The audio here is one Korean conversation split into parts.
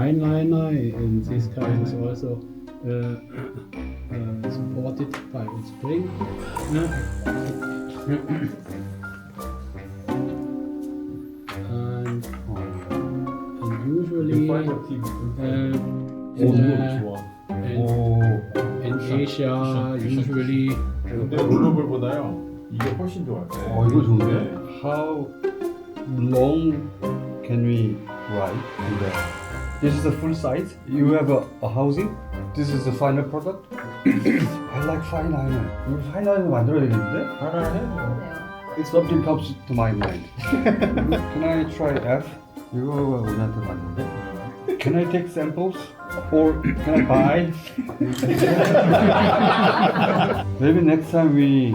fine liner, and this kind is also supported by a spring. And usually in Asia, usually 근데 롤러볼보다요 이게 훨씬 좋아요. 이거 좋은데? How long can we ride in there? This is the full size. You have a housing. This is the final product. I like fine liner. 이거 fine liner 만들어야 되겠는데? 하나는 Something comes to my mind. Can I try F? 이거 우리한테 맞는데? Can I take samples? Or can I buy? Maybe next time we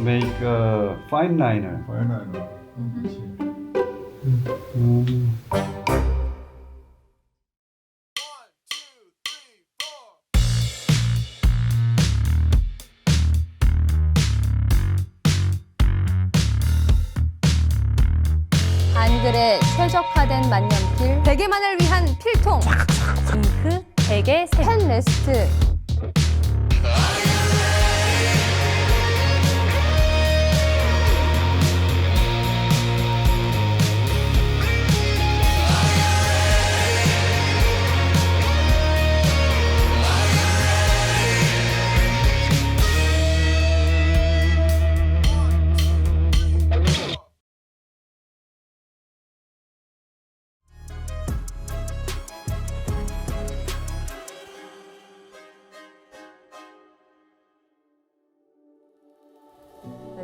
make a fine liner. 과연 그렇지. 한글에 최적화된 만년필, 베개만을 위한 필통, 잉크, 베개, 펜 레스트.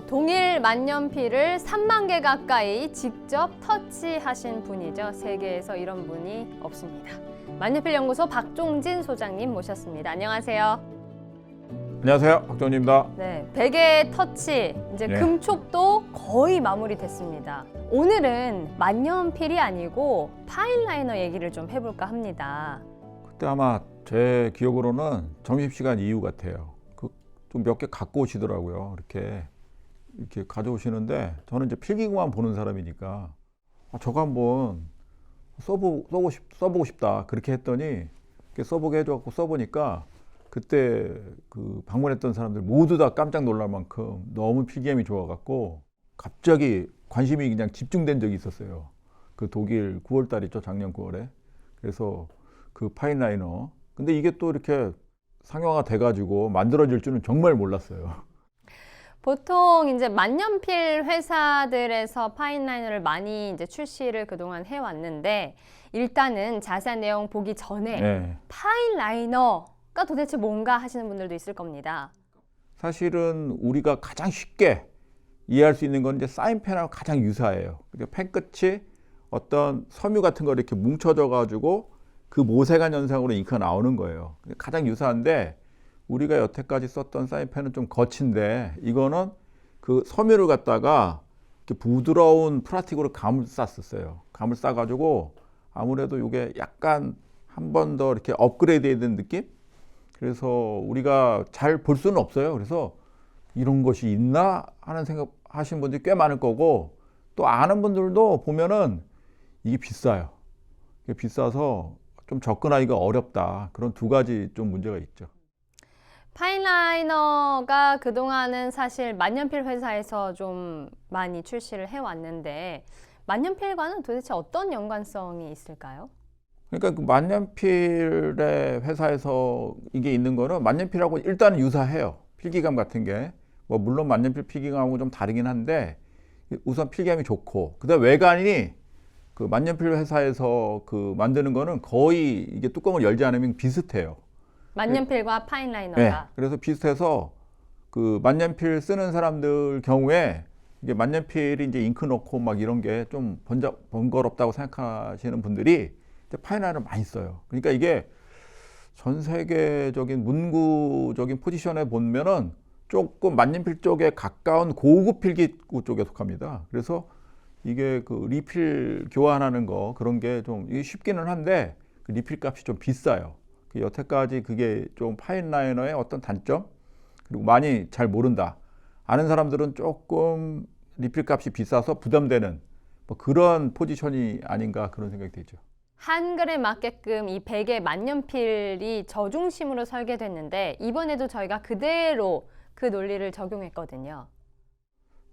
동일 만년필을 3만 개 가까이 직접 터치하신 분이죠. 세계에서 이런 분이 없습니다. 만년필 연구소 박종진 소장님 모셨습니다. 안녕하세요. 안녕하세요, 박정진입니다. 네, 베개 터치 이제 네. 금촉도 거의 마무리됐습니다. 오늘은 만년필이 아니고 파인라이너 얘기를 좀 해볼까 합니다. 그때 아마 제 기억으로는 점심시간 이후 같아요. 좀 몇 개 갖고 오시더라고요. 이렇게 가져오시는데 저는 이제 필기구만 보는 사람이니까 저거 한번 써보고 싶다 그렇게 했더니 이렇게 써보게 해줘갖고 써보니까 그때 그 방문했던 사람들 모두 다 깜짝 놀랄 만큼 너무 필기감이 좋아갖고 갑자기 관심이 그냥 집중된 적이 있었어요. 그 독일 9월 달이죠, 작년 9월에. 그래서 그 파인라이너. 근데 이게 또 이렇게 상용화 돼가지고 만들어질 줄은 정말 몰랐어요. 보통 이제 만년필 회사들에서 파인라이너를 많이 이제 출시를 그동안 해왔는데 일단은 자세한 내용 보기 전에 네. 파인라이너가 도대체 뭔가 하시는 분들도 있을 겁니다. 사실은 우리가 가장 쉽게 이해할 수 있는 건 이제 사인펜하고 가장 유사해요. 펜 끝이 어떤 섬유 같은 거 이렇게 뭉쳐져 가지고 그 모세관 현상으로 잉크가 나오는 거예요. 가장 유사한데 우리가 여태까지 썼던 사인펜은 좀 거친데 이거는 그 섬유를 갖다가 이렇게 부드러운 플라스틱으로 감을 쌌었어요. 감을 싸가지고 아무래도 이게 약간 한 번 더 이렇게 업그레이드 된 느낌? 그래서 우리가 잘 볼 수는 없어요. 그래서 이런 것이 있나 하는 생각 하시는 분들이 꽤 많을 거고 또 아는 분들도 보면은 이게 비싸요. 이게 비싸서 좀 접근하기가 어렵다. 그런 두 가지 좀 문제가 있죠. 파인라이너가 그동안은 사실 만년필 회사에서 좀 많이 출시를 해왔는데 만년필과는 도대체 어떤 연관성이 있을까요? 그러니까 그 만년필의 회사에서 이게 있는 거는 만년필하고 일단은 유사해요. 필기감 같은 게. 뭐 물론 만년필 필기감하고 좀 다르긴 한데 우선 필기감이 좋고 그다음 외관이 그 만년필 회사에서 그 만드는 거는 거의 이게 뚜껑을 열지 않으면 비슷해요. 만년필과 파인라이너가. 네, 그래서 비슷해서 그 만년필 쓰는 사람들 경우에 이게 만년필이 이제 잉크 넣고 막 이런 게 좀 번거롭다고 생각하시는 분들이 이제 파인라이너를 많이 써요. 그러니까 이게 전 세계적인 문구적인 포지션에 보면은 조금 만년필 쪽에 가까운 고급 필기구 쪽에 속합니다. 그래서 이게 그 리필 교환하는 거 그런 게 좀 쉽기는 한데 그 리필 값이 좀 비싸요. 여태까지 그게 좀 파인라이너의 어떤 단점 그리고 많이 잘 모른다. 아는 사람들은 조금 리필 값이 비싸서 부담되는 뭐 그런 포지션이 아닌가 그런 생각이 들죠. 한글에 맞게끔 이 베개 만년필이 저중심으로 설계됐는데 이번에도 저희가 그대로 그 논리를 적용했거든요.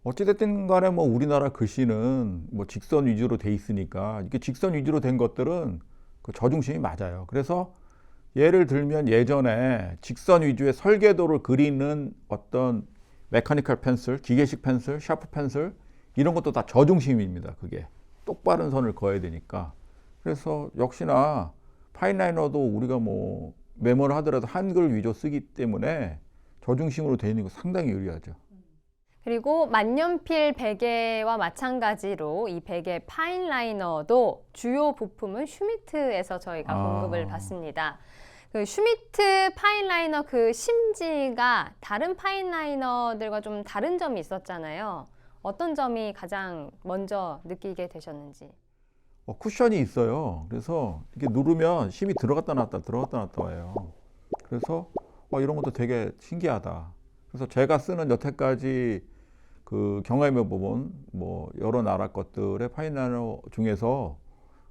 어찌됐든 간에 뭐 우리나라 글씨는 뭐 직선 위주로 돼 있으니까 이게 직선 위주로 된 것들은 그 저중심이 맞아요. 그래서 예를 들면 예전에 직선 위주의 설계도를 그리는 어떤 메카니컬 펜슬, 기계식 펜슬, 샤프 펜슬 이런 것도 다 저중심입니다. 그게 똑바른 선을 그어야 되니까. 그래서 역시나 파인라이너도 우리가 뭐 메모를 하더라도 한글 위주 쓰기 때문에 저중심으로 되어 있는 거 상당히 유리하죠. 그리고 만년필 베개와 마찬가지로 이 베개 파인라이너도 주요 부품은 슈미트에서 저희가 공급을 받습니다. 그 슈미트 파인라이너 그 심지가 다른 파인라이너들과 좀 다른 점이 있었잖아요. 어떤 점이 가장 먼저 느끼게 되셨는지. 쿠션이 있어요. 그래서 이렇게 누르면 심이 들어갔다 놨다 들어갔다 놨다 와요. 그래서 이런 것도 되게 신기하다. 그래서 제가 쓰는 여태까지 그 경험해 보면 뭐 여러 나라 것들의 파인라이너 중에서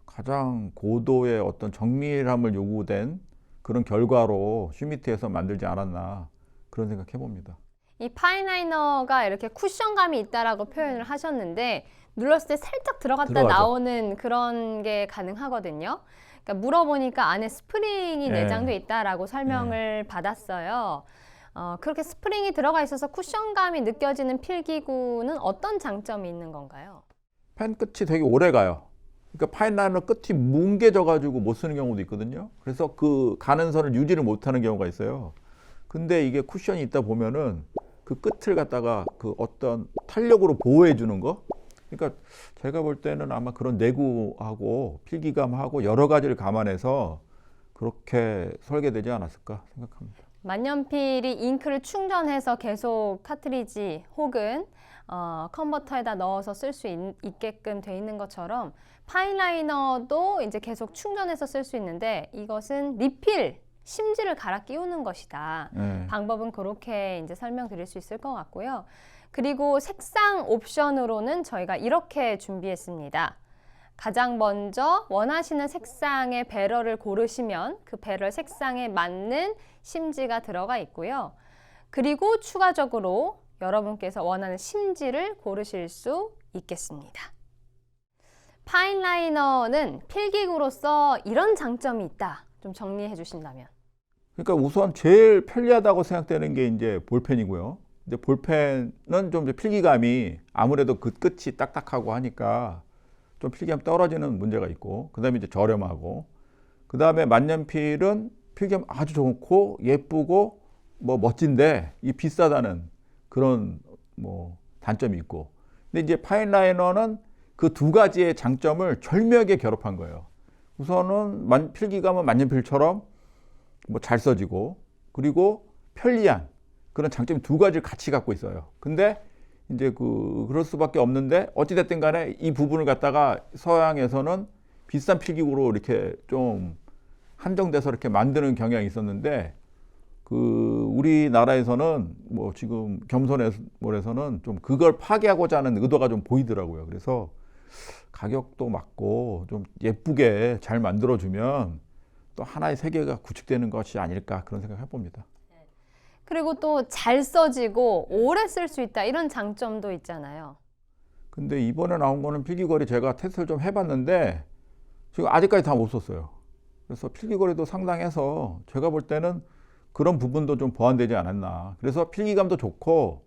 가장 고도의 어떤 정밀함을 요구된 그런 결과로 슈미트에서 만들지 않았나 그런 생각해 봅니다. 이 파인라이너가 이렇게 쿠션감이 있다라고 표현을 하셨는데 눌렀을 때 살짝 들어갔다 들어가죠. 나오는 그런 게 가능하거든요. 그러니까 물어보니까 안에 스프링이 네. 내장돼 있다라고 설명을 받았어요. 그렇게 스프링이 들어가 있어서 쿠션감이 느껴지는 필기구는 어떤 장점이 있는 건가요? 펜 끝이 되게 오래 가요. 그러니까 파인라이너 끝이 뭉개져 가지고 못 쓰는 경우도 있거든요. 그래서 그 가는 선을 유지를 못 하는 경우가 있어요. 근데 이게 쿠션이 있다 보면은 그 끝을 갖다가 그 어떤 탄력으로 보호해 주는 거. 그러니까 제가 볼 때는 아마 그런 내구하고 필기감하고 여러 가지를 감안해서 그렇게 설계되지 않았을까 생각합니다. 만년필이 잉크를 충전해서 계속 카트리지 혹은 컨버터에다 넣어서 쓸 수 있게끔 돼 있는 것처럼 파인라이너도 이제 계속 충전해서 쓸 수 있는데 이것은 리필, 심지를 갈아 끼우는 것이다. 네. 방법은 그렇게 이제 설명드릴 수 있을 것 같고요. 그리고 색상 옵션으로는 저희가 이렇게 준비했습니다. 가장 먼저 원하시는 색상의 배럴을 고르시면 그 배럴 색상에 맞는 심지가 들어가 있고요. 그리고 추가적으로 여러분께서 원하는 심지를 고르실 수 있겠습니다. 파인라이너는 필기구로서 이런 장점이 있다. 좀 정리해 주신다면. 그러니까 우선 제일 편리하다고 생각되는 게 이제 볼펜이고요. 근데 볼펜은 좀 이제 필기감이 아무래도 그 끝이 딱딱하고 하니까 좀 필기감 떨어지는 문제가 있고, 그 다음에 이제 저렴하고, 그 다음에 만년필은 필기감 아주 좋고 예쁘고 뭐 멋진데 이 비싸다는 그런 뭐 단점이 있고, 근데 이제 파인라이너는 그 두 가지의 장점을 절묘하게 결합한 거예요. 우선은 필기감은 만년필처럼 뭐 잘 써지고, 그리고 편리한 그런 장점이 두 가지를 같이 갖고 있어요. 근데 이제 그럴 수밖에 없는데 어찌됐든 간에 이 부분을 갖다가 서양에서는 비싼 필기구로 이렇게 좀 한정돼서 이렇게 만드는 경향이 있었는데 우리나라에서는 뭐 지금 겸손에서는 좀 그걸 파괴하고자 하는 의도가 좀 보이더라고요. 그래서 가격도 맞고 좀 예쁘게 잘 만들어주면 또 하나의 세계가 구축되는 것이 아닐까 그런 생각을 해봅니다. 그리고 또 잘 써지고 오래 쓸 수 있다 이런 장점도 있잖아요. 근데 이번에 나온 거는 필기거리 제가 테스트를 좀 해봤는데 지금 아직까지 다 못 썼어요. 그래서 필기거리도 상당해서 제가 볼 때는 그런 부분도 좀 보완되지 않았나. 그래서 필기감도 좋고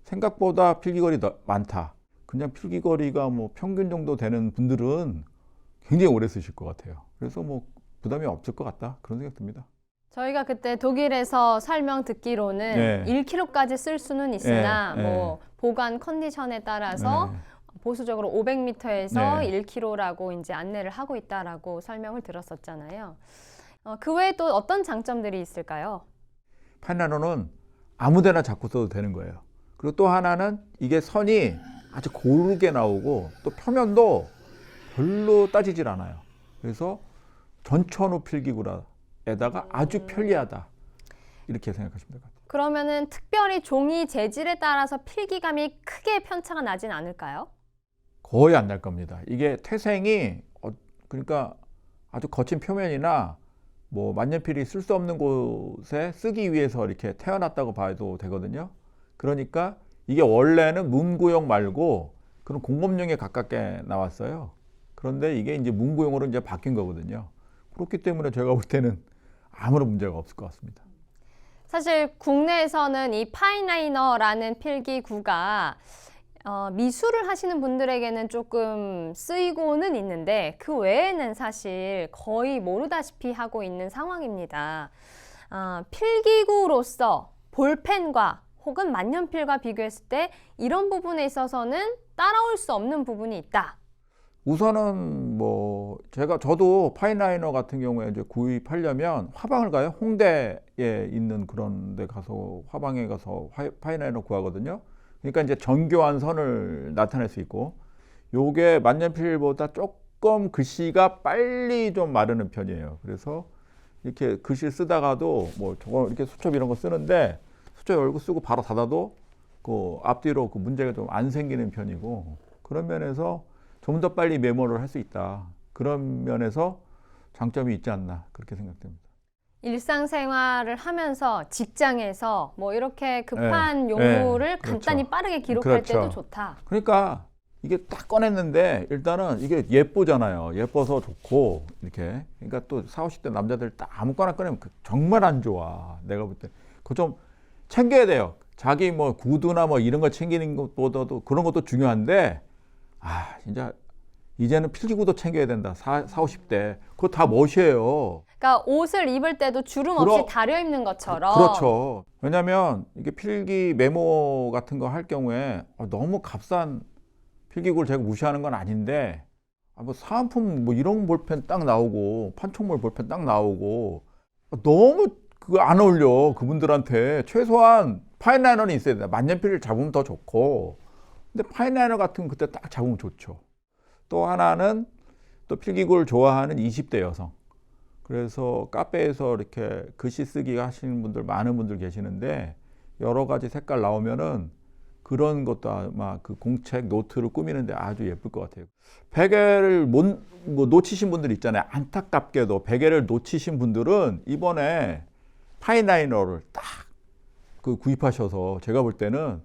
생각보다 필기거리 많다. 그냥 필기거리가 뭐 평균 정도 되는 분들은 굉장히 오래 쓰실 것 같아요. 그래서 뭐 부담이 없을 것 같다 그런 생각 듭니다. 저희가 그때 독일에서 설명 듣기로는 네. 1kg까지 쓸 수는 있으나 네, 뭐 보관 컨디션에 따라서 보수적으로 500m에서 네. 1kg라고 이제 안내를 하고 있다라고 설명을 들었었잖아요. 그 외에 또 어떤 장점들이 있을까요? 파인라이너는 아무데나 잡고 써도 되는 거예요. 그리고 또 하나는 이게 선이 아주 고르게 나오고 또 표면도 별로 따지질 않아요. 그래서 전천후 필기구에다가 아주 편리하다 이렇게 생각하시면 될 것 같아요. 그러면은 특별히 종이 재질에 따라서 필기감이 크게 편차가 나진 않을까요? 거의 안 날 겁니다. 이게 태생이 그러니까 아주 거친 표면이나 뭐 만년필이 쓸 수 없는 곳에 쓰기 위해서 이렇게 태어났다고 봐도 되거든요. 그러니까 이게 원래는 문구용 말고 그런 공업용에 가깝게 나왔어요. 그런데 이게 이제 문구용으로 이제 바뀐 거거든요. 그렇기 때문에 제가 볼 때는 아무런 문제가 없을 것 같습니다. 사실 국내에서는 이 파인라이너라는 필기구가 미술을 하시는 분들에게는 조금 쓰이고는 있는데 그 외에는 사실 거의 모르다시피 하고 있는 상황입니다. 필기구로서 볼펜과 혹은 만년필과 비교했을 때 이런 부분에 있어서는 따라올 수 없는 부분이 있다. 우선은 뭐 저도 파인라이너 같은 경우에 이제 구입하려면 화방을 가요. 홍대에 있는 그런 데 가서 화방에 가서 파인라이너 구하거든요. 그러니까 이제 정교한 선을 나타낼 수 있고, 요게 만년필보다 조금 글씨가 빨리 좀 마르는 편이에요. 그래서 이렇게 글씨 쓰다가도 뭐 저거 이렇게 수첩 이런 거 쓰는데 수첩 열고 쓰고 바로 닫아도 그 앞뒤로 그 문제가 좀 안 생기는 편이고, 그런 면에서 좀 더 빨리 메모를 할 수 있다. 그런 면에서 장점이 있지 않나 그렇게 생각됩니다. 일상생활을 하면서 직장에서 뭐 이렇게 급한 네, 용도를 네, 간단히 그렇죠. 빠르게 기록할 그렇죠. 때도 좋다. 그러니까 이게 딱 꺼냈는데 일단은 이게 예쁘잖아요. 예뻐서 좋고 이렇게. 그러니까 또 40, 50대 남자들 딱 아무거나 꺼내면 정말 안 좋아. 내가 볼 때. 그거 좀 챙겨야 돼요. 자기 뭐 구두나 뭐 이런 거 챙기는 것보다도 그런 것도 중요한데, 진짜 이제는 필기구도 챙겨야 된다. 40, 50대. 그거 다 멋이에요. 그러니까 옷을 입을 때도 주름 없이 다려 입는 것처럼. 그렇죠. 왜냐하면 이게 필기 메모 같은 거 할 경우에 너무 값싼 필기구를 제가 무시하는 건 아닌데, 뭐 사은품 뭐 이런 볼펜 딱 나오고 판촉물 볼펜 딱 나오고 너무 그거 안 어울려. 그분들한테 최소한 파인라이너는 있어야 된다. 만년필을 잡으면 더 좋고, 근데 파인라이너 같은 건 그때 딱 잡으면 좋죠. 또 하나는 또 필기구를 좋아하는 20대 여성. 그래서 카페에서 이렇게 글씨 쓰기 하시는 분들 많은 분들 계시는데, 여러 가지 색깔 나오면은 그런 것도 아마 그 공책 노트를 꾸미는데 아주 예쁠 것 같아요. 베개를 뭐 놓치신 분들 있잖아요. 안타깝게도 베개를 놓치신 분들은 이번에 파인라이너를 딱 그 구입하셔서, 제가 볼 때는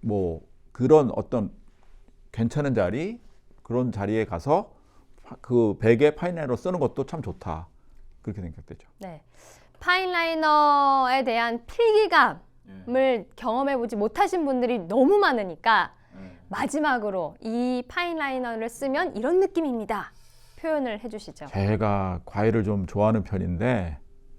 뭐 그런 어떤 괜찮은 자리, 그런 자리에 가서 그 베개 파인라이너 쓰는 것도 참 좋다. 그렇게 생각되죠. 네. 파인라이너에 대한 필기감을 경험해보지 못하신 분들이 너무 많으니까 마지막으로 이 파인라이너를 쓰면 이런 느낌입니다. 표현을 해주시죠. 제가 과일을 좀 좋아하는 편인데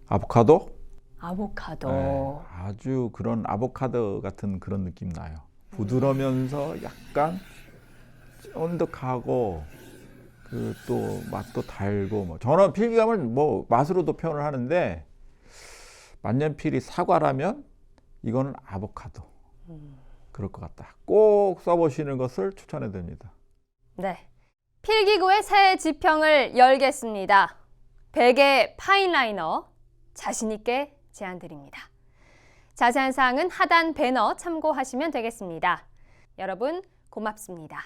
아보카도? 아보카도. 네, 아주 그런 아보카도 같은 그런 느낌 나요. 부드러우면서 약간 쫀득하고 그 또 맛도 달고, 뭐 저는 필기감을 뭐 맛으로도 표현을 하는데, 만년필이 사과라면 이거는 아보카도. 그럴 것 같다. 꼭 써보시는 것을 추천해 드립니다. 네. 필기구의 새 지평을 열겠습니다. 베개 파인라이너 자신 있게 제안드립니다. 자세한 사항은 하단 배너 참고하시면 되겠습니다. 여러분 고맙습니다.